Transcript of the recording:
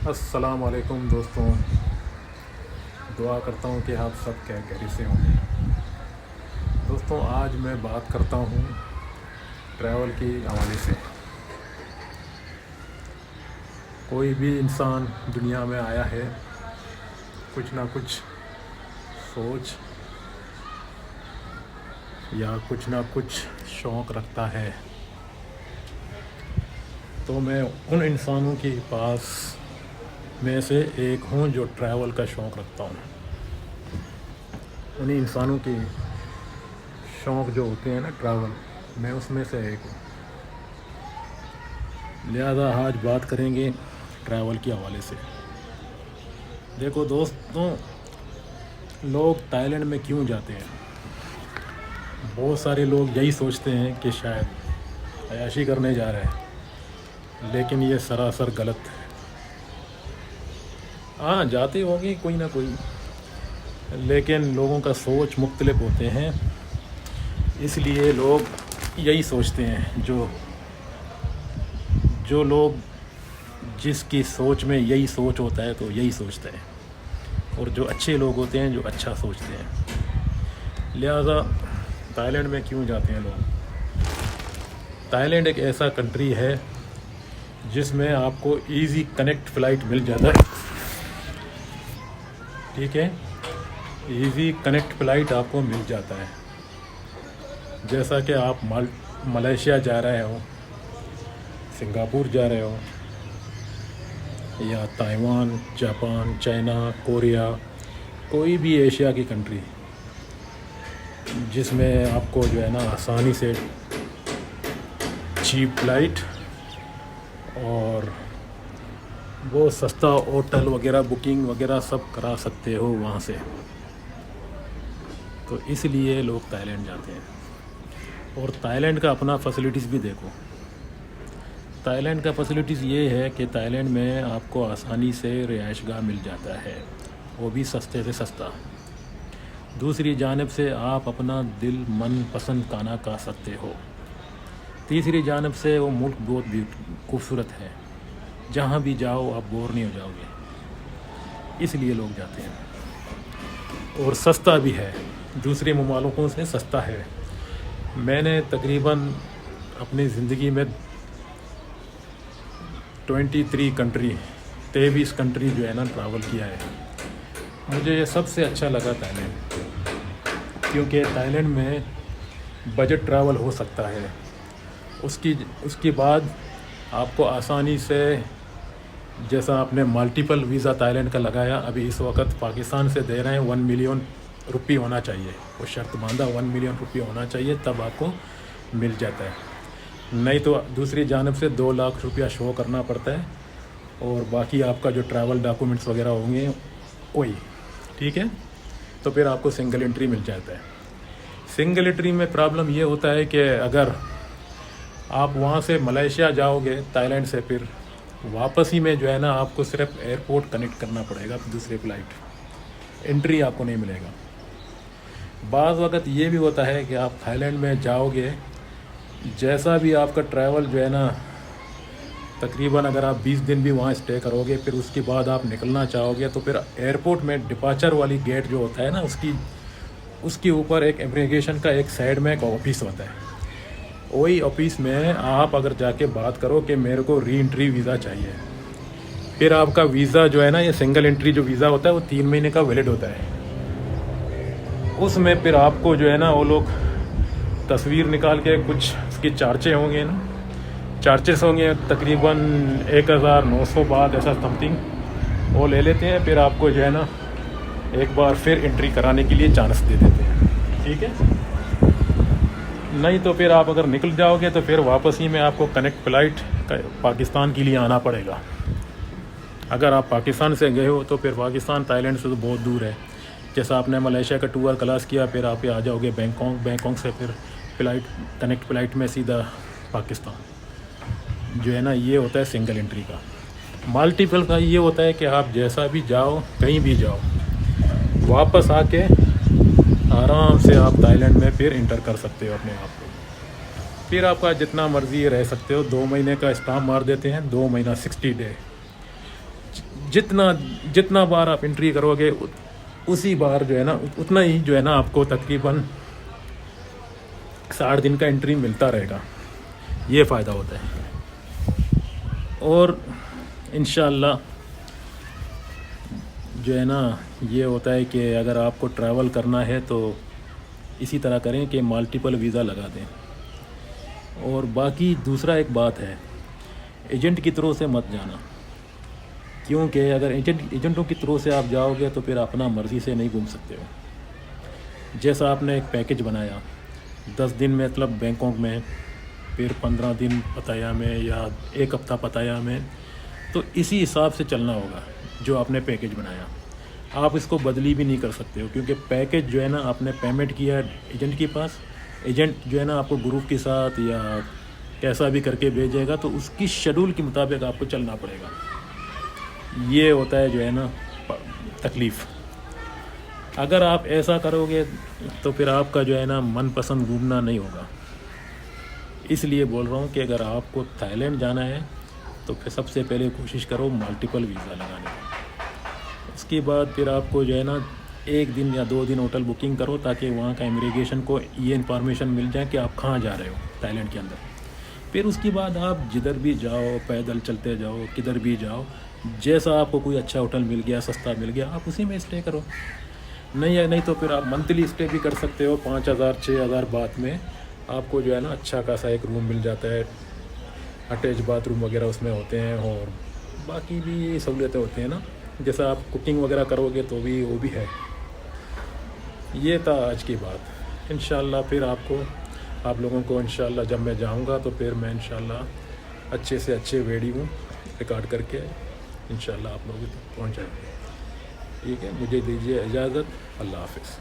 السلام علیکم دوستوں، دعا کرتا ہوں کہ آپ سب خیریت سے ہوں گے۔ دوستوں، آج میں بات کرتا ہوں ٹریول کی حوالے سے۔ کوئی بھی انسان دنیا میں آیا ہے، کچھ نہ کچھ سوچ یا کچھ نہ کچھ شوق رکھتا ہے، تو میں ان انسانوں کے پاس میں سے ایک ہوں جو ٹریول کا شوق رکھتا ہوں۔ انہیں انسانوں کے شوق جو ہوتے ہیں نا ٹریول، میں اس میں سے ایک ہوں۔ لہذا آج بات کریں گے ٹریول کے حوالے سے۔ دیکھو دوستوں، لوگ تائی لینڈ میں کیوں جاتے ہیں؟ بہت سارے لوگ یہی سوچتے ہیں کہ شاید عیاشی کرنے جا رہے ہیں، لیکن یہ سراسر غلط ہے۔ ہاں، جاتے ہوں گے کوئی نہ کوئی، لیکن لوگوں کا سوچ مختلف ہوتے ہیں، اس لیے لوگ یہی سوچتے ہیں۔ جو لوگ جس کی سوچ میں یہی سوچ ہوتا ہے تو یہی سوچتا ہے، اور جو اچھے لوگ ہوتے ہیں جو اچھا سوچتے ہیں۔ لہذا تائی لینڈ میں کیوں جاتے ہیں لوگ؟ تائی لینڈ ایک ایسا کنٹری ہے جس میں آپ کو ایزی کنیکٹ فلائٹ مل جاتا ہے، ٹھیک ہے؟ ایزی کنیکٹ فلائٹ آپ کو مل جاتا ہے، جیسا کہ آپ ملیشیا جا رہے ہو، سنگاپور جا رہے ہو، یا تائیوان، جاپان، چائنا، کوریا، کوئی بھی ایشیا کی کنٹری جس میں آپ کو جو ہے نا آسانی سے چیپ فلائٹ اور وہ سستا ہوٹل وغیرہ بکنگ وغیرہ سب کرا سکتے ہو وہاں سے، تو اس لیے لوگ تائی لینڈ جاتے ہیں۔ اور تائی لینڈ کا اپنا فیسلٹیز بھی دیکھو۔ تائی لینڈ کا فیسلٹیز یہ ہے کہ تائی لینڈ میں آپ کو آسانی سے رہائش گاہ مل جاتا ہے، وہ بھی سستے سے سستا۔ دوسری جانب سے آپ اپنا دل من پسند کھانا کھا سکتے ہو۔ تیسری جانب سے وہ ملک بہت خوبصورت ہے، جہاں بھی جاؤ آپ بور نہیں ہو جاؤ گے، اس لیے لوگ جاتے ہیں۔ اور سستا بھی ہے، دوسرے ممالکوں سے سستا ہے۔ میں نے تقریباً اپنی زندگی میں 23 کنٹری جو ہے نا ٹریول کیا ہے۔ مجھے یہ سب سے اچھا لگا تائی لینڈ، کیونکہ تائی لینڈ میں بجٹ ٹریول ہو سکتا ہے۔ اس کی بعد آپ کو آسانی سے، جیسا آپ نے ملٹیپل ویزا تائی لینڈ کا لگایا، ابھی اس وقت پاکستان سے دے رہے ہیں 1 ملین روپی ہونا چاہیے، وہ شرط باندھا 1 ملین روپی ہونا چاہیے، تب آپ کو مل جاتا ہے۔ نہیں تو دوسری جانب سے 2 لاکھ روپیہ شو کرنا پڑتا ہے، اور باقی آپ کا جو ٹریول ڈاکومنٹس وغیرہ ہوں گے وہی، ٹھیک ہے؟ تو پھر آپ کو سنگل انٹری مل جاتا ہے۔ سنگل انٹری میں پرابلم یہ ہوتا ہے کہ اگر آپ وہاں سے ملیشیا جاؤ گے تائی لینڈ سے، پھر واپسی میں جو ہے نا آپ کو صرف ایئرپورٹ کنیکٹ کرنا پڑے گا دوسری فلائٹ، انٹری آپ کو نہیں ملے گا۔ بعض وقت یہ بھی ہوتا ہے کہ آپ تائی لینڈ میں جاؤ گے، جیسا بھی آپ کا ٹریول جو ہے نا، تقریباً اگر آپ 20 دن بھی وہاں اسٹے کرو گے، پھر اس کے بعد آپ نکلنا چاہو گے، تو پھر ایئرپورٹ میں ڈپارچر والی گیٹ جو ہوتا ہے نا، اس کے اوپر ایک امیگریشن کا ایک سائڈ میں ایک آفس ہوتا ہے۔ وہی آفس میں آپ اگر جا کے بات کرو کہ میرے کو ری انٹری ویزا چاہیے، پھر آپ کا ویزا جو ہے نا، یہ سنگل انٹری جو ویزا ہوتا ہے وہ 3 مہینے کا ویلڈ ہوتا ہے۔ اس میں پھر آپ کو جو ہے نا وہ لوگ تصویر نکال کے کچھ اس کی چارجیں ہوں گے نا، چارجز ہوں گے تقریباً 1900 بعد ایسا سم تھنگ وہ لے لیتے ہیں، پھر آپ کو جو ہے نا ایک بار پھر انٹری کرانے کے لیے چانس دے دیتے ہیں، ٹھیک ہے؟ نہیں تو پھر آپ اگر نکل جاؤ گے تو پھر واپسی میں آپ کو کنیکٹ فلائٹ پاکستان کے لیے آنا پڑے گا۔ اگر آپ پاکستان سے گئے ہو تو پھر پاکستان تائی لینڈ سے تو بہت دور ہے۔ جیسا آپ نے ملیشیا کا ٹور کلاس کیا، پھر آپ آ جاؤ گے بینکاک سے پھر کنیکٹ فلائٹ میں سیدھا پاکستان جو ہے نا، یہ ہوتا ہے سنگل انٹری کا۔ ملٹیپل کا یہ ہوتا ہے کہ آپ جیسا بھی جاؤ، کہیں بھی جاؤ، واپس آ کے آرام سے آپ تائی لینڈ میں پھر انٹر کر سکتے ہو اپنے آپ کو، پھر آپ کا جتنا مرضی رہ سکتے ہو۔ 2 مہینے کا اسٹامپ مار دیتے ہیں، 2 مہینہ 60 ڈے، جتنا بار آپ انٹری کرو گے اسی بار جو ہے نا اتنا ہی جو ہے نا آپ کو تقریباً 60 دن کا انٹری ملتا رہے گا. یہ فائدہ ہوتا ہے. اور انشاءاللہ جو ہے نا یہ ہوتا ہے کہ اگر آپ کو ٹریول کرنا ہے تو اسی طرح کریں کہ ملٹیپل ویزا لگا دیں. اور باقی دوسرا ایک بات ہے، ایجنٹ کی طرف سے مت جانا، کیونکہ اگر ایجنٹوں کی طرف سے آپ جاؤ گے تو پھر اپنا مرضی سے نہیں گھوم سکتے ہو. جیسا آپ نے ایک پیکج بنایا 10 دن مطلب بینکاک میں، پھر 15 دن پتایا میں یا 1 ہفتہ پتایا میں، تو اسی حساب سے چلنا ہوگا جو آپ نے پیکج بنایا. آپ اس کو بدلی بھی نہیں کر سکتے ہو، کیونکہ پیکج جو ہے نا آپ نے پیمنٹ کیا ہے ایجنٹ کے پاس، ایجنٹ جو ہے نا آپ کو گروپ کے ساتھ یا کیسا بھی کر کے بھیجے گا تو اس کی شیڈول کے مطابق آپ کو چلنا پڑے گا. یہ ہوتا ہے جو ہے نا تکلیف. اگر آپ ایسا کرو گے تو پھر آپ کا جو ہے نا من پسند گھومنا نہیں ہوگا. اس لیے بول رہا ہوں کہ اگر آپ کو تھائی لینڈ جانا ہے تو پھر سب سے پہلے کوشش کرو ملٹیپل ویزا لگانے کی. اس کے بعد پھر آپ کو جو ہے نا 1 دن یا 2 دن ہوٹل بکنگ کرو تاکہ وہاں کا امیگریشن کو یہ انفارمیشن مل جائے کہ آپ کہاں جا رہے ہو تھائی لینڈ کے اندر. پھر اس کے بعد آپ جدھر بھی جاؤ، پیدل چلتے جاؤ، کدھر بھی جاؤ، جیسا آپ کو کوئی اچھا ہوٹل مل گیا، سستا مل گیا، آپ اسی میں اسٹے کرو. نہیں تو پھر آپ منتھلی اسٹے بھی کر سکتے ہو. 5,000 6,000 بات میں آپ کو جو ہے نا اچھا خاصا ایک روم مل جاتا ہے، اٹیچ باتھ روم وغیرہ اس میں ہوتے ہیں، اور باقی بھی سہولتیں ہوتی ہیں نا. جیسا آپ کوکنگ وغیرہ کرو گے تو بھی وہ بھی ہے. یہ تھا آج کی بات. انشاءاللہ پھر آپ لوگوں کو انشاءاللہ جب میں جاؤں گا تو پھر میں انشاءاللہ اچھے سے اچھے ویڈیو ریکارڈ کر کے انشاءاللہ آپ لوگوں تک پہنچائیں گے. ٹھیک ہے، مجھے دیجیے اجازت. اللہ حافظ.